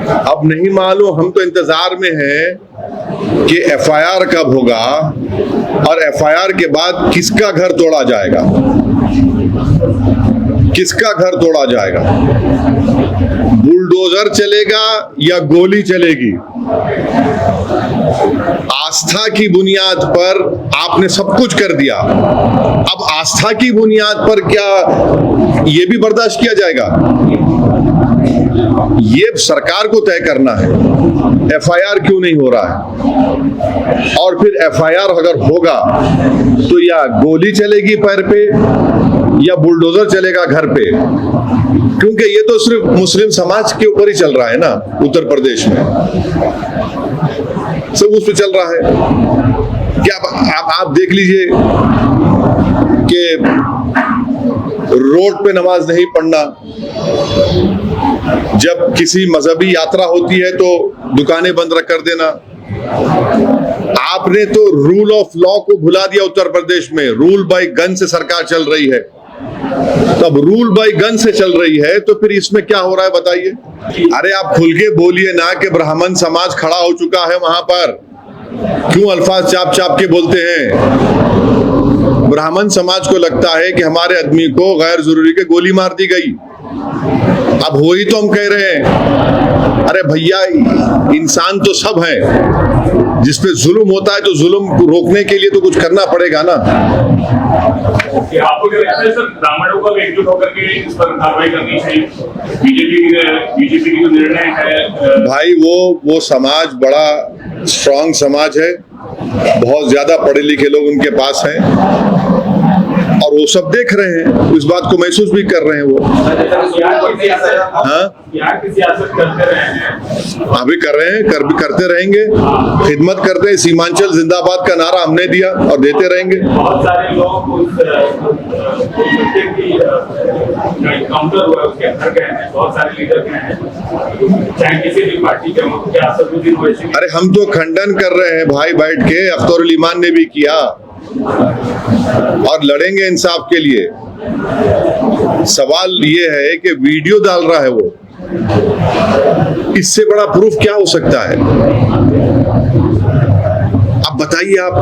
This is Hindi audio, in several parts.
अब नहीं मालूम, हम तो इंतजार में हैं कि एफआईआर कब होगा और एफआईआर के बाद किसका घर तोड़ा जाएगा, किसका घर तोड़ा जाएगा, बुलडोजर चलेगा या गोली चलेगी। आस्था की बुनियाद पर आपने सब कुछ कर दिया, अब आस्था की बुनियाद पर क्या ये भी बर्दाश्त किया जाएगा? ये सरकार को तय करना है एफआईआर क्यों नहीं हो रहा है, और फिर एफआईआर अगर होगा तो या गोली चलेगी पैर पे या बुलडोजर चलेगा घर पे, क्योंकि ये तो सिर्फ मुस्लिम समाज के ऊपर ही चल रहा है ना, उत्तर प्रदेश में सब उस पे चल रहा है। क्या आप देख लीजिए कि रोड पे नमाज नहीं पढ़ना, जब किसी मजहबी यात्रा होती है तो दुकानें बंद कर देना। आपने तो रूल ऑफ लॉ को भुला दिया उत्तर प्रदेश में, रूल बाय गन से सरकार चल रही है। तब रूल बाय गन से चल रही है तो फिर इसमें क्या हो रहा है बताइए? अरे आप खुल के बोलिए ना कि ब्राह्मण समाज खड़ा हो चुका है वहां पर, क्यों अल्फाज चाप चाप के बोलते हैं? ब्राह्मण समाज को लगता है कि हमारे आदमी को गैर जरूरी के गोली मार दी गई। अब हो ही तो हम कह रहे हैं, अरे भैया इंसान तो सब है, जिसपे जुल्म होता है तो जुल्म रोकने के लिए तो कुछ करना पड़ेगा ना। आपको क्या लगता है सर, ब्राह्मणों को एकजुट होकर के इस पर कार्रवाई करनी चाहिए? बीजेपी की जो निर्णय है भाई, वो समाज बड़ा स्ट्रांग समाज है, बहुत ज्यादा पढ़े लिखे लोग उनके पास हैं और वो सब देख रहे हैं, इस बात को महसूस भी कर रहे हैं। वो अभी कर रहे हैं, करते रहेंगे, खिदमत करते हैं। सीमांचल जिंदाबाद का नारा हमने दिया और देते रहेंगे। बहुत सारे लोग उसके अंदर गए हैं, बहुत सारे लीडर गए हैं, चाहे किसी भी पार्टी के हो, क्या असदुद्दीन ओवैसी। अरे हम तो खंडन कर रहे हैं भाई बैठ के, अख्तरुल ईमान ने भी किया और लड़ेंगे इंसाफ के लिए। सवाल ये है कि वीडियो डाल रहा है वो, इससे बड़ा प्रूफ क्या हो सकता है? अब बताइए आप।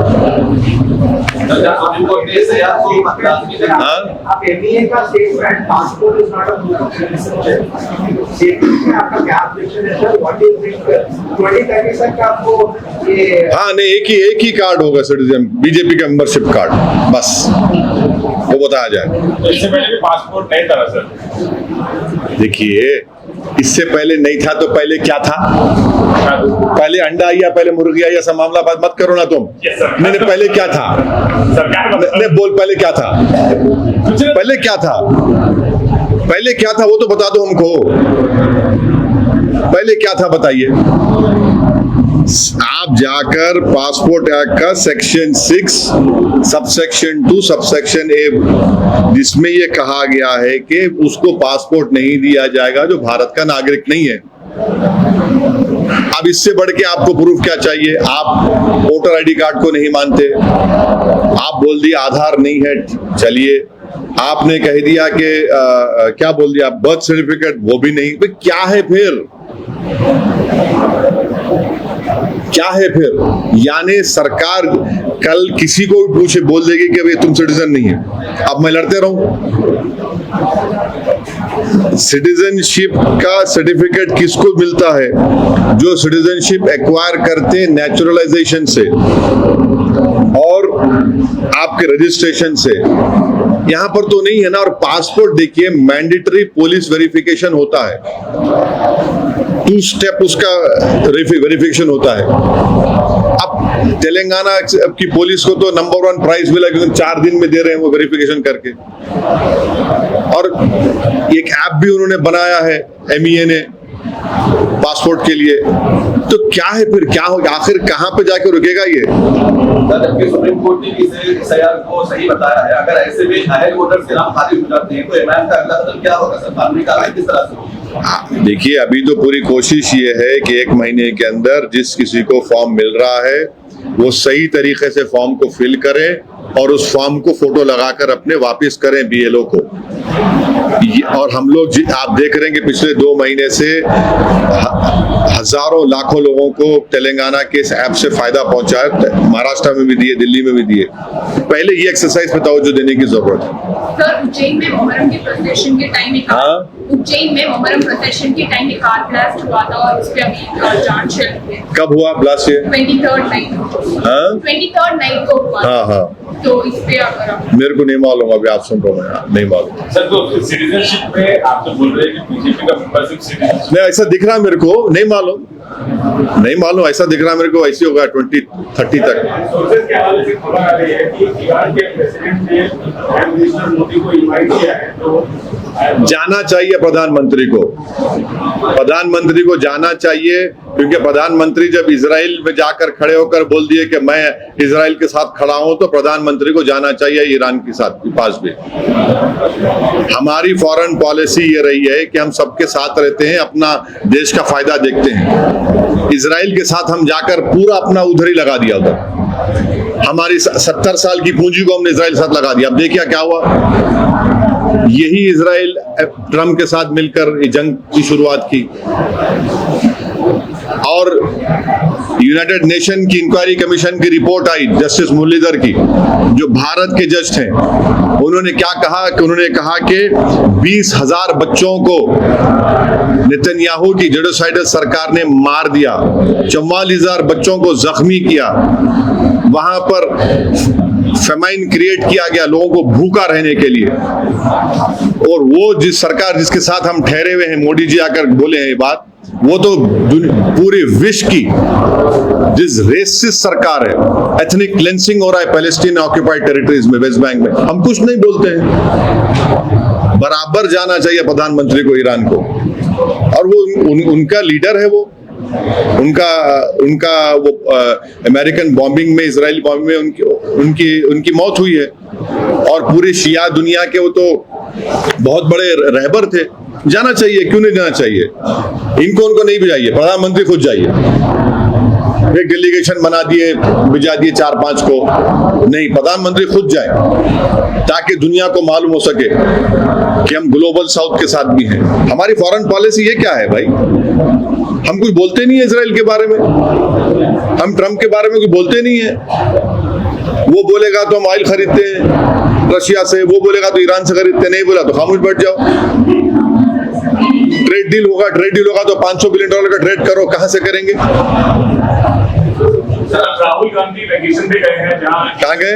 हाँ नहीं, एक ही कार्ड होगा सिटीजन, बीजेपी का मेंबरशिप कार्ड, बस वो बताया जाए। इससे पहले भी पासपोर्ट नहीं था सर। देखिए, इससे पहले नहीं था तो पहले क्या था? पहले अंडा या पहले मुर्गी या सब मामला बात मत करो ना तुम। नहीं, पहले क्या था? नहीं बोल, पहले क्या था? पहले क्या था? पहले क्या था वो तो बता दो हमको। पहले क्या था बताइए। आप जाकर पासपोर्ट एक्ट का सेक्शन 6 सबसेक्शन 2 सबसेक्शन A, जिसमें ये कहा गया है कि उसको पासपोर्ट नहीं दिया जाएगा जो भारत का नागरिक नहीं है। अब इससे बढ़ के आपको प्रूफ क्या चाहिए? आप वोटर आईडी कार्ड को नहीं मानते, आप बोल दिए आधार नहीं है, चलिए आपने कह दिया कि क्या बोल दिया, बर्थ सर्टिफिकेट वो भी नहीं, तो क्या है फिर? क्या है फिर? यानी सरकार कल किसी को भी पूछे बोल देगी कि भाई तुम सिटीजन नहीं है, अब मैं लड़ते रहूं? सिटीजनशिप का सर्टिफिकेट किसको मिलता है? जो सिटीजनशिप एक्वायर करते हैं नेचुरलाइजेशन से और आपके रजिस्ट्रेशन से। यहां पर तो नहीं है ना। और पासपोर्ट देखिए, मैंडेटरी पुलिस वेरिफिकेशन होता है, 2 स्टेप उसका वेरिफिकेशन होता है। अब तेलंगाना की पुलिस को तो नंबर 1 प्राइज मिला क्योंकि 4 दिन में दे रहे हैं वो वेरिफिकेशन करके। और एक ऐप भी उन्होंने बनाया है MEA ने पासपोर्ट के लिए। तो क्या है फिर? क्या होगा आखिर? कहां पे जाके रुकेगा ये? सुप्रीम कोर्ट ने इसे SIR को सही बताया है। अगर ऐसे में अहल वोटर्स के नाम खारिज हो जाते हैं तो इमरान का अगला कदम क्या होगा? सर कानूनी कार्रवाई किस तरह से होगी? देखिए, अभी तो पूरी कोशिश ये है कि 1 महीने के अंदर जिस किसी को फॉर्म मिल रहा है वो सही तरीके से फॉर्म को फिल करे और उस फॉर्म को फोटो लगाकर अपने वापस करें BLO को। और हम लोग आप देख रहे हैं कि पिछले 2 महीने से हजारों लाखों लोगों को तेलंगाना के इस ऐप से फायदा पहुंचा है, महाराष्ट्र में भी दिए, दिल्ली में भी दिए। पहले ये एक्सरसाइज पे तवज्जो देने की जरूरत है। सर, उज्जैन में मोहर्रम के प्रोसेशन के टाइम एक उज्जैन में मोहर्रम प्रोसेशन के टाइम एक कार ब्लास्ट हुआ था और उस पे अभी जांच चल रही है। कब हुआ ब्लास्ट? ये 23rd नाइट को हुआ। हाँ, तो इस पे अगर आप मेरे को नहीं मालूम, अभी आप सुन रहे हो, नहीं मालूम। सर, तो सिटीजनशिप पे आप तो बोल रहे हैं कि बीजेपी का मेंबरशिप सिटीजनशिप नहीं, ऐसा दिख रहा मेरे को, नहीं मालूम, ऐसा दिख रहा मेरे को, ऐसे होगा 2030 तक। सोर्सेज के हवाले से खबर आ रही है कि ईरान के प्रेसिडेंट ने प्राइम मिनिस्टर मोदी को इनवाइट किया है, तो जाना चाहिए प्रधानमंत्री को जाना चाहिए, क्योंकि प्रधानमंत्री जब इजराइल में जाकर खड़े होकर बोल दिए कि मैं इजराइल के साथ खड़ा हूं, तो प्रधानमंत्री को जाना चाहिए ईरान के साथ पास भी। हमारी फॉरेन पॉलिसी ये रही है कि हम सबके साथ रहते हैं, अपना देश का फायदा देखते हैं। इजराइल के साथ हम जाकर पूरा अपना उधर ही लगा दिया उधर, हमारी 70 साल की पूंजी को हमने इजराइल के साथ लगा दिया। अब देखिए क्या हुआ, यही इजराइल ट्रम्प के साथ मिलकर जंग की शुरुआत की, और यूनाइटेड नेशन की इंक्वायरी कमीशन की रिपोर्ट आई जस्टिस मुरलीधर की, जो भारत के जज थे। उन्होंने क्या कहा कि उन्होंने कहा कि 20,000 बच्चों को नेतन्याहू की जेनोसाइडल सरकार ने मार दिया, 44,000 बच्चों को जख्मी किया, वहां पर फेमाइन क्रिएट किया गया लोगों को भूखा रहने के लिए। और वो जिस सरकार जिसके साथ हम ठहरे हुए हैं, मोदी जी आकर बोले हैं ये बात, वो तो पूरे विश्व की जिस रेसिस्ट सरकार है, एथनिक क्लेंसिंग हो रहा है पैलेस्टीन ऑक्यूपाइड टेरिटरीज में, वेस्ट बैंक में, हम कुछ नहीं बोलते हैं। बराबर जाना चाहिए प्रधानमंत्री को ईरान को, और वो उनका लीडर है, वो उनका वो अमेरिकन बॉम्बिंग में, इजराइली बॉम्बिंग में उनकी मौत हुई है, और पूरी शिया दुनिया के वो तो बहुत बड़े रहबर थे। जाना चाहिए, क्यों नहीं जाना चाहिए? उनको नहीं भेजाइए, प्रधानमंत्री खुद जाइए। एक डेलीगेशन बना दिए, भेजा दिए 4-5 को, नहीं, प्रधानमंत्री खुद जाए, ताकि दुनिया को मालूम हो सके कि हम ग्लोबल साउथ के साथ भी हैं। हमारी फॉरेन पॉलिसी ये क्या है भाई? हम कुछ बोलते नहीं है इजराइल के बारे में, हम ट्रम्प के बारे में कुछ बोलते नहीं है। वो बोलेगा तो हम ऑयल खरीदते हैं रशिया से, वो बोलेगा तो ईरान से खरीदते, नहीं बोला तो खामोश बैठ जाओ। ट्रेड डील होगा तो $500 बिलियन का ट्रेड करो, कहां से करेंगे? सर, राहुल गांधी वेकेशन पे गए हैं, कहाँ गए?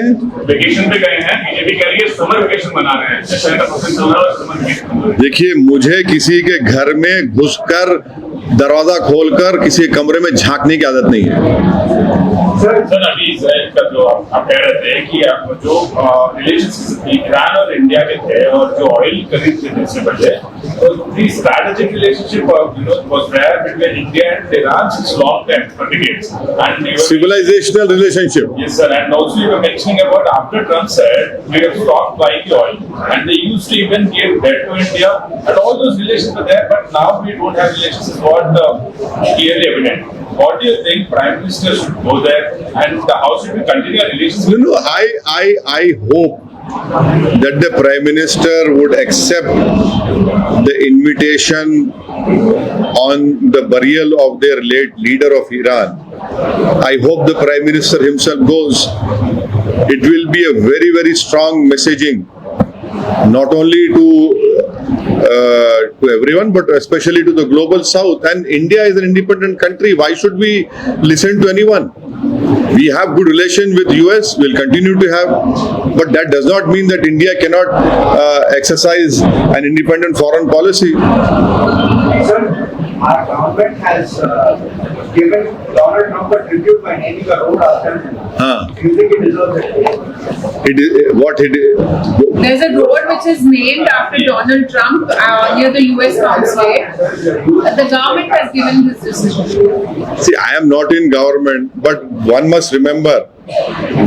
वेकेशन पे गए हैं, बीजेपी कह रही है समर वेकेशन मना रहे हैं, दशहरे का प्रोसेस चल रहा है, समर वेकेशन। देखिए, मुझे किसी के घर में घुसकर दरवाजा खोलकर किसी कमरे में झांकने की आदत नहीं है। सर, अभी इजराइल का जो आप कह रहे थे कि जो रिलेशंस ईरान और इंडिया के थे, और जो ऑयल खरीद थे इससे पहले, तो the strategic relationship was there between India and Iran since long time, for decades, and they were Civilizational relationship. Yes, sir. And also you were mentioning about after Trump said we have stopped buying the oil, and they used to even give debt to India, and all those relations were there. But now we don't have relations. Is what clearly evident. What do you think Prime Minister should go there, and how should we continue our relations? No, I hope that the Prime Minister would accept the invitation on the burial of their late leader of Iran. I hope the Prime Minister himself goes. It will be a very, very strong messaging, not only to everyone, but especially to the global South. And India is an independent country. Why should we listen to anyone? We have good relation with US, we'll continue to have, but that does not mean that India cannot exercise an independent foreign policy. Sir, our government has given Donald Trump a tribute by naming a road after him. Do you think it deserves it? There's a road which is named after Donald Trump near the US consulate. The government has given this decision. See, I am not in government, but one must remember,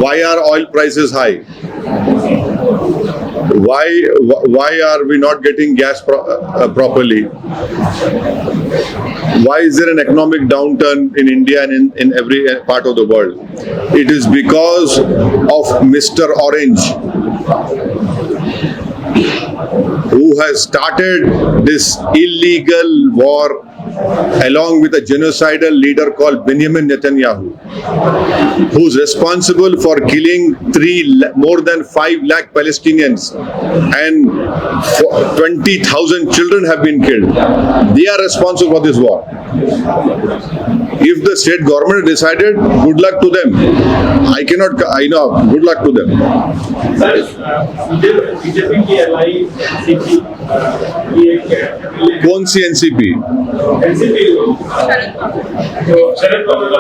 why are oil prices high? Why are we not getting gas properly? Why is there an economic downturn in India and in every part of the world? It is because of Mr. Orange, who has started this illegal war along with a genocidal leader called Benjamin Netanyahu, who's responsible for killing more than 5 lakh Palestinians and 20,000 children have been killed. They are responsible for this war. If the state government decided, good luck to them. Good luck to them. Sir, BJP की एलआई एनसीपी ये कौन सी एनसीपी? एनसीपी शरद पवार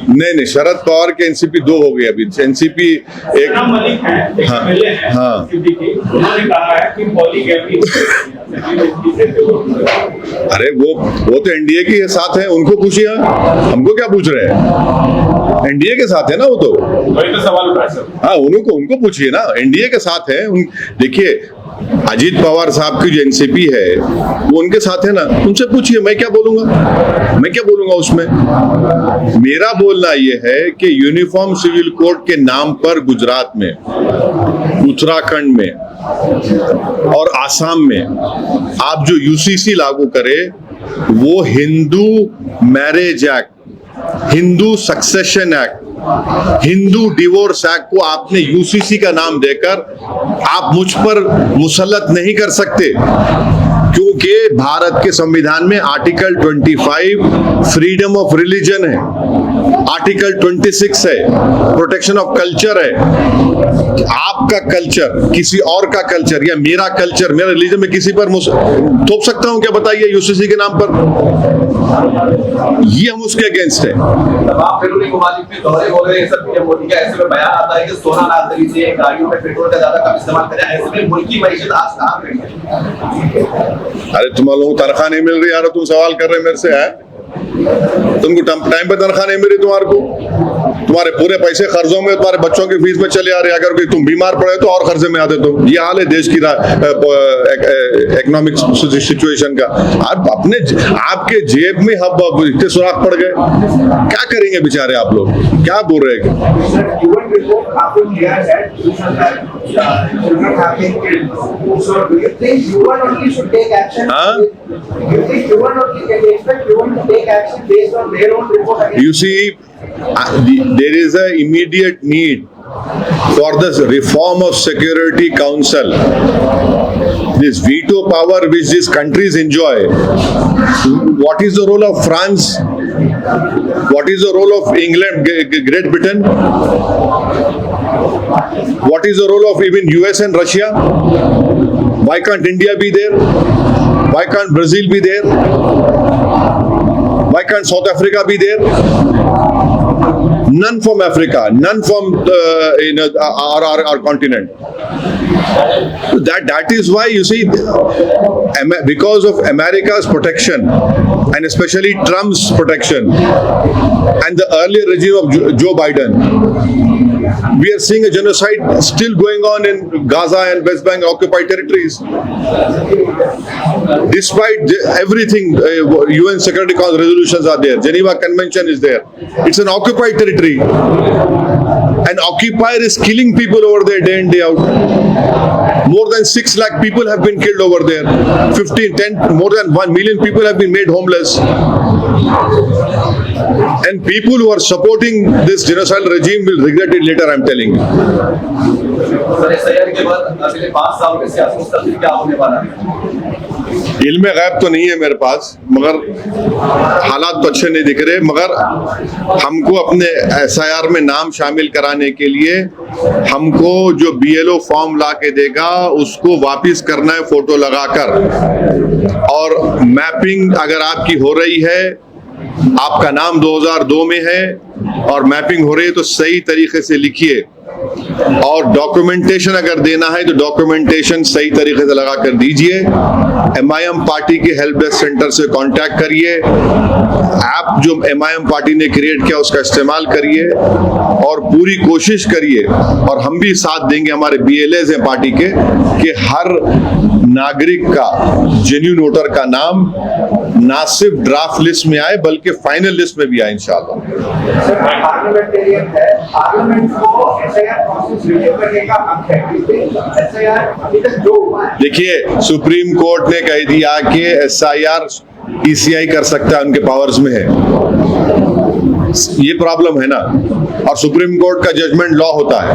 नहीं, शरद पवार के एनसीपी 2 हो गए अभी। एनसीपी एक मलिक है, एक हाँ, एमएलए है हाँ। एनसीपी की, उन्होंने कहा है कि पॉलीगैमी अरे वो तो एनडीए के साथ है, उनको पूछिए, हमको क्या पूछ रहे हैं? एनडीए के साथ है ना वो तो। वही तो सवाल उठा है सर। हाँ, उनको पूछिए ना, एनडीए के साथ है। देखिए, अजीत पवार साहब की जो एनसीपी है वो उनके साथ है ना, उनसे पूछिए। मैं क्या बोलूंगा उसमें? मेरा बोलना ये है कि यूनिफॉर्म सिविल कोड के नाम पर गुजरात में, उत्तराखंड में और आसाम में आप जो यूसीसी लागू करे, वो Hindu marriage act, Hindu succession act, Hindu divorce act को आपने यूसीसी का नाम देकर आप मुझ पर मुसल्लत नहीं कर सकते, क्योंकि भारत के संविधान में आर्टिकल 25 फ्रीडम ऑफ रिलीजन है, आर्टिकल 26 है प्रोटेक्शन ऑफ कल्चर है। आपका कल्चर, किसी और का कल्चर या मेरा कल्चर, मेरा रिलीजन में किसी पर थोप सकता हूं क्या? बताइए, यूसीसी के नाम पर। ये हम उसके अगेंस्ट है। तमाम पेट्रोलिंग ममालिक में दौरे हो रहे हैं सर, पीएम मोदी का ऐसे में बयान आता है कि सोना ना खरीदिए, गाड़ियों में पेट्रोल का ज्यादा कम इस्तेमाल करें, ऐसे में मुल्क की मईशत आज कहां पे है? अरे तुम लोगों को तनख्वाह नहीं मिल रही यार, तुम सवाल कर रहे मेरे से है? तुमको टाइम पे तनख्वाह नहीं मिली तुम्हारे को, तुम्हारे पूरे पैसे कर्जों में, तुम्हारे बच्चों की फीस में चले आ रहे। अगर कोई तुम बीमार पड़े तो और कर्जे में आते तुम। ये हाल है देश की इकोनॉमिक सिचुएशन का। आप अपने आपके जेब में अब इतने सुराख पड़ गए, क्या करेंगे बेचारे आप लोग? क्या बोल रहे हैं? You see, there is an immediate need for the reform of Security Council. This veto power which these countries enjoy. What is the role of France? What is the role of England, Great Britain? What is the role of even US and Russia? Why can't India be there? Why can't Brazil be there? Why can't South Africa be there? None from Africa, none from our continent. That is why you see, because of America's protection and especially Trump's protection and the earlier regime of Joe Biden, we are seeing a genocide still going on in Gaza and West Bank occupied territories. Despite everything, UN Security Council resolutions are there, Geneva Convention is there. It's an occupied territory. An occupier is killing people over there day in, day out. More than 6 lakh people have been killed over there. More than 1 million people have been made homeless. And people who are supporting this genocidal regime will regret it later, I'm telling you. Sir, SIR के बाद अगले 5 साल में सियासी मुस्तकबिल क्या होने वाला है? इल्म गैब तो नहीं है मेरे पास, मगर हालात तो अच्छे नहीं दिख रहे। मगर हमको अपने SIR में नाम शामिल कराने के लिए हमको जो BLO फॉर्म ला के देगा उसको वापिस करना है फोटो लगाकर। और मैपिंग अगर आपकी हो रही है, आपका नाम 2002 में है और मैपिंग हो रही है, तो सही तरीके से लिखिए। और डॉक्यूमेंटेशन अगर देना है तो डॉक्यूमेंटेशन सही तरीके से लगा कर दीजिए। MIM पार्टी के हेल्प डेस्क सेंटर से कांटेक्ट करिए। ऐप जो MIM पार्टी ने क्रिएट किया उसका इस्तेमाल करिए और पूरी कोशिश करिए, और हम भी साथ देंगे, हमारे BLAs हैं पार्टी के, कि हर नागरिक का, जेन्युइन वोटर का नाम ना सिर्फ ड्राफ्ट लिस्ट में आए बल्कि फाइनल लिस्ट में भी आए इंशाल्लाह। पार्लियामेंटेरियन है, पार्लियामेंट को SIR प्रोसेस रिव्यू करने का हक है। SIR अभी तक जो हुआ है, देखिए, सुप्रीम कोर्ट ने कह दिया कि SIR ECI कर सकता है, उनके पावर्स में है। ये प्रॉब्लम है ना, और सुप्रीम कोर्ट का जजमेंट लॉ होता है।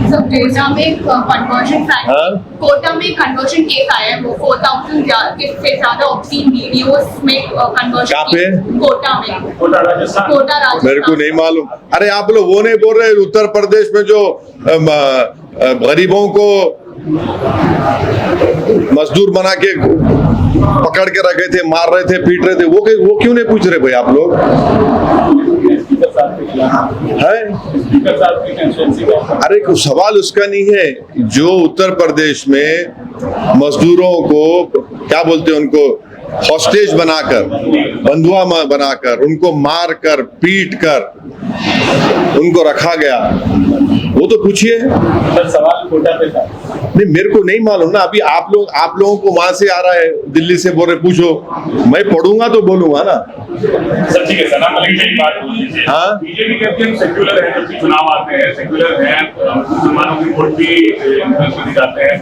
So, कोटा में conversion कोटा में conversion केस आया है, वो 4,000 से ज्यादा ऑब्सीन वीडियोस में conversion। कहाँ पे? कोटा में। कोटा राजस्थान। कोटा राजस्थान। मेरे को नहीं मालूम। अरे आप लोग वो नहीं बोल रहे, उत्तर प्रदेश में जो गरीबों को मजदूर बना के पकड़ के रखे थे, मार रहे थे, पीट रहे थे, वो क्यों नहीं पूछ रहे भाई आप लोग? है? अरे कुछ सवाल उसका नहीं है। जो उत्तर प्रदेश में मजदूरों को क्या बोलते हैं, उनको हॉस्टेज बनाकर, बंधुआ बनाकर, उनको मार कर, पीट कर उनको रखा गया, वो तो पूछिए। सवाल कोटा पे था। नहीं, मेरे को नहीं मालूम ना। अभी आप लोगों को वहां से आ रहा है, दिल्ली से बोल रहे, पूछो। मैं पढ़ूंगा तो बोलूंगा ना। सर ठीक है सर, ना मलिक जी बात बोल दीजिए। हाँ? बीजेपी कहते हैं सेक्युलर है, जब भी चुनाव आते हैं सेक्युलर है, मुसलमानों की वोट भी इन्फ्लुएंस में जाते हैं,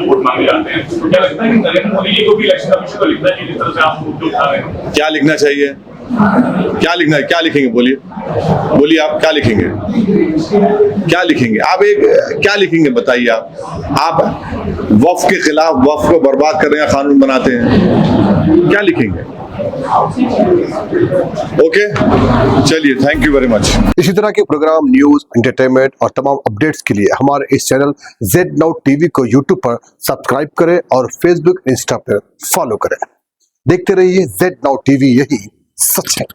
वोट मांगे जाते हैं। तो क्या लगता है कि नरेंद्र मोदी जी को भी इलेक्शन कमीशन को लिखना चाहिए, जिस तरह से आप मुद्दे उठा रहे हैं? क्या लिखना चाहिए? क्या लिखना है? क्या लिखेंगे? बोलिए आप क्या लिखेंगे? क्या लिखेंगे आप? क्या लिखेंगे बताइए आप वक्फ के खिलाफ, वक्फ को बर्बाद करने का कानून बनाते हैं, क्या लिखेंगे? ओके, चलिए, थैंक यू वेरी मच। इसी तरह के प्रोग्राम, न्यूज, एंटरटेनमेंट और तमाम अपडेट्स के लिए हमारे इस चैनल Z Now TV को YouTube पर सब्सक्राइब करें और Facebook, इंस्टा पर फॉलो करें। देखते रहिए Z Now TV, यही सच है।